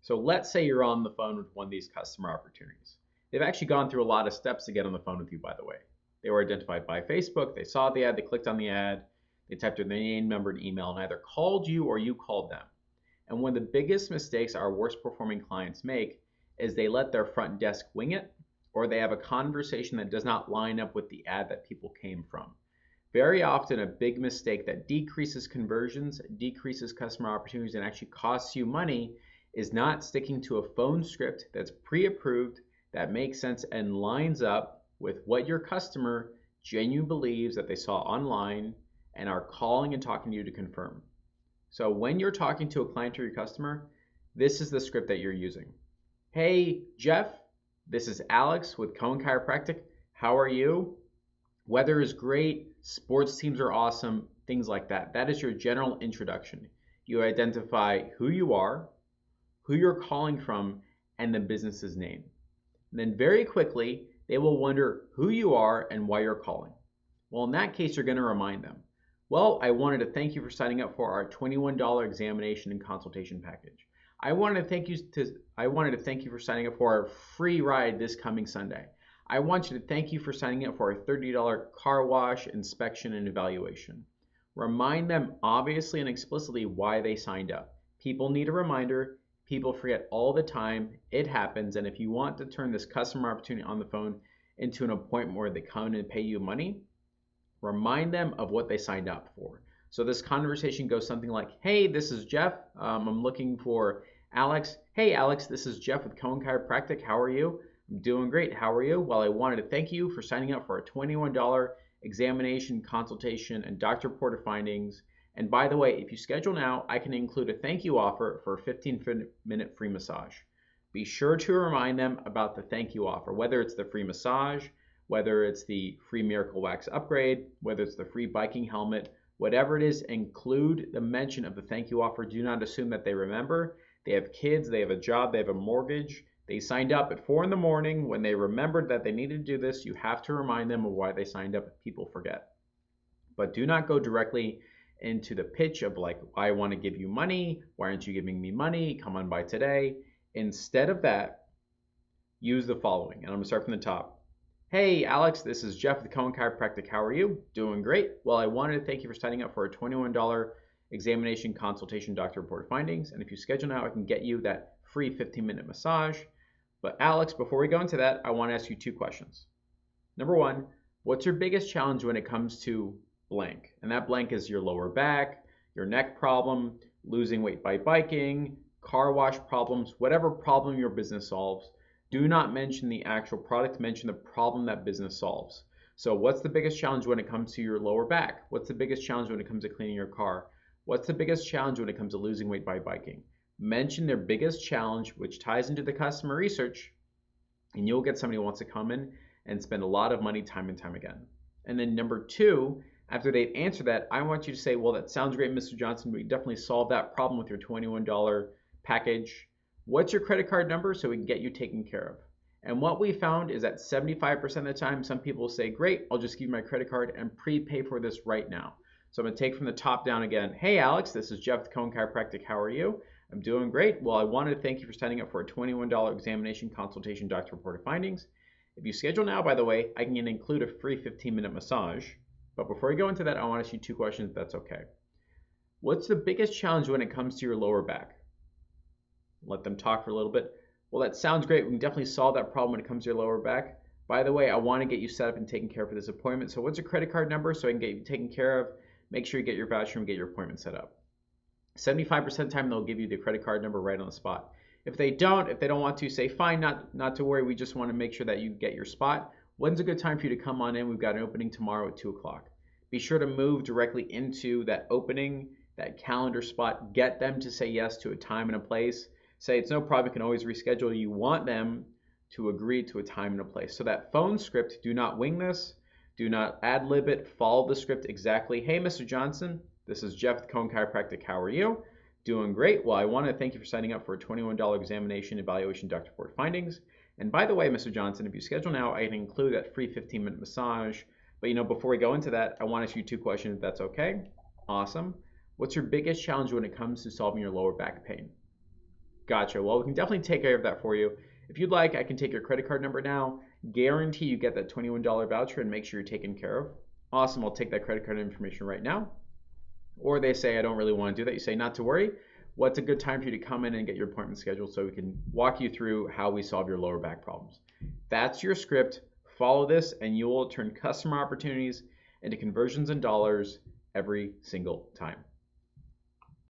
So let's say you're on the phone with one of these customer opportunities. They've actually gone through a lot of steps to get on the phone with you, by the way. They were identified by Facebook, they saw the ad, they clicked on the ad, they typed in their name, number, and email, and either called you or you called them. And one of the biggest mistakes our worst performing clients make is they let their front desk wing it, or they have a conversation that does not line up with the ad that people came from. Very often, a big mistake that decreases conversions, decreases customer opportunities, and actually costs you money is not sticking to a phone script that's pre-approved, that makes sense and lines up with what your customer genuinely believes that they saw online and are calling and talking to you to confirm. So when you're talking to a client or your customer, this is the script that you're using. Hey, Jeff, this is Alex with Cohen Chiropractic. How are you? Weather is great, sports teams are awesome, things like that. That is your general introduction. You identify who you are, who you're calling from, and the business's name. And then very quickly, they will wonder who you are and why you're calling. Well, in that case, you're going to remind them. Well, I wanted to thank you for signing up for our $21 examination and consultation package. I wanted to thank you for signing up for our free ride this coming Sunday. I want you to thank you for signing up for our $30 car wash inspection and evaluation. Remind them obviously and explicitly why they signed up. People need a reminder. People forget all the time. It happens. And if you want to turn this customer opportunity on the phone into an appointment where they come in and pay you money, remind them of what they signed up for. So this conversation goes something like, hey, this is Jeff. I'm looking for Alex. Hey, Alex, this is Jeff with Cohen Chiropractic. How are you? I'm doing great. How are you? Well, I wanted to thank you for signing up for a $21 examination, consultation, and doctor reported findings. And by the way, if you schedule now, I can include a thank you offer for a 15-minute free massage. Be sure to remind them about the thank you offer, whether it's the free massage, whether it's the free Miracle Wax upgrade, whether it's the free biking helmet, whatever it is, include the mention of the thank you offer. Do not assume that they remember. They have kids, they have a job, they have a mortgage. They signed up at 4 in the morning. When they remembered that they needed to do this, you have to remind them of why they signed up if people forget. But do not go directly into the pitch of like, I want to give you money. Why aren't you giving me money? Come on by today. Instead of that, use the following. And I'm going to start from the top. Hey, Alex, this is Jeff with Cohen Chiropractic. How are you? Doing great. Well, I wanted to thank you for signing up for a $21 examination, consultation, doctor reported findings. And if you schedule now, I can get you that free 15-minute massage. But Alex, before we go into that, I want to ask you two questions. Number one, what's your biggest challenge when it comes to blank? And that blank is your lower back, your neck problem, losing weight by biking, car wash problems, whatever problem your business solves. Do not mention the actual product, mention the problem that business solves. So what's the biggest challenge when it comes to your lower back? What's the biggest challenge when it comes to cleaning your car? What's the biggest challenge when it comes to losing weight by biking? Mention their biggest challenge, which ties into the customer research, and you'll get somebody who wants to come in and spend a lot of money time and time again. And then number two, after they've answered that, I want you to say, well, that sounds great, Mr. Johnson. We definitely solved that problem with your $21 package. What's your credit card number so we can get you taken care of? And what we found is that 75% of the time, some people will say, great, I'll just give you my credit card and prepay for this right now. So I'm going to take from the top down again. Hey, Alex, this is Jeff with Cohen Chiropractic. How are you? I'm doing great. Well, I wanted to thank you for signing up for a $21 examination, consultation, doctor reported findings. If you schedule now, by the way, I can include a free 15-minute massage. But before we go into that, I want to ask you two questions if that's okay. What's the biggest challenge when it comes to your lower back? Let them talk for a little bit. Well, that sounds great. We can definitely solve that problem when it comes to your lower back. By the way, I want to get you set up and taken care of for this appointment. So what's your credit card number so I can get you taken care of? Make sure you get your voucher and get your appointment set up. 75% of the time, they'll give you the credit card number right on the spot. If they don't want to, say, fine, not to worry. We just want to make sure that you get your spot. When's a good time for you to come on in? We've got an opening tomorrow at 2 o'clock. Be sure to move directly into that opening, that calendar spot. Get them to say yes to a time and a place. Say it's no problem. You can always reschedule. You want them to agree to a time and a place. So that phone script, do not wing this. Do not ad-lib it. Follow the script exactly. Hey, Mr. Johnson. This is Jeff with Cohen Chiropractic. How are you? Doing great. Well, I want to thank you for signing up for a $21 examination, evaluation, doctor report findings. And by the way, Mr. Johnson, if you schedule now, I can include that free 15-minute massage. But before we go into that, I want to ask you two questions if that's okay. Awesome. What's your biggest challenge when it comes to solving your lower back pain? Gotcha. Well, we can definitely take care of that for you. If you'd like, I can take your credit card number now, guarantee you get that $21 voucher, and make sure you're taken care of. Awesome. I'll take that credit card information right now. Or they say, I don't really want to do that. You say, not to worry. What's a good time for you to come in and get your appointment scheduled so we can walk you through how we solve your lower back problems? That's your script. Follow this, and you will turn customer opportunities into conversions and dollars every single time.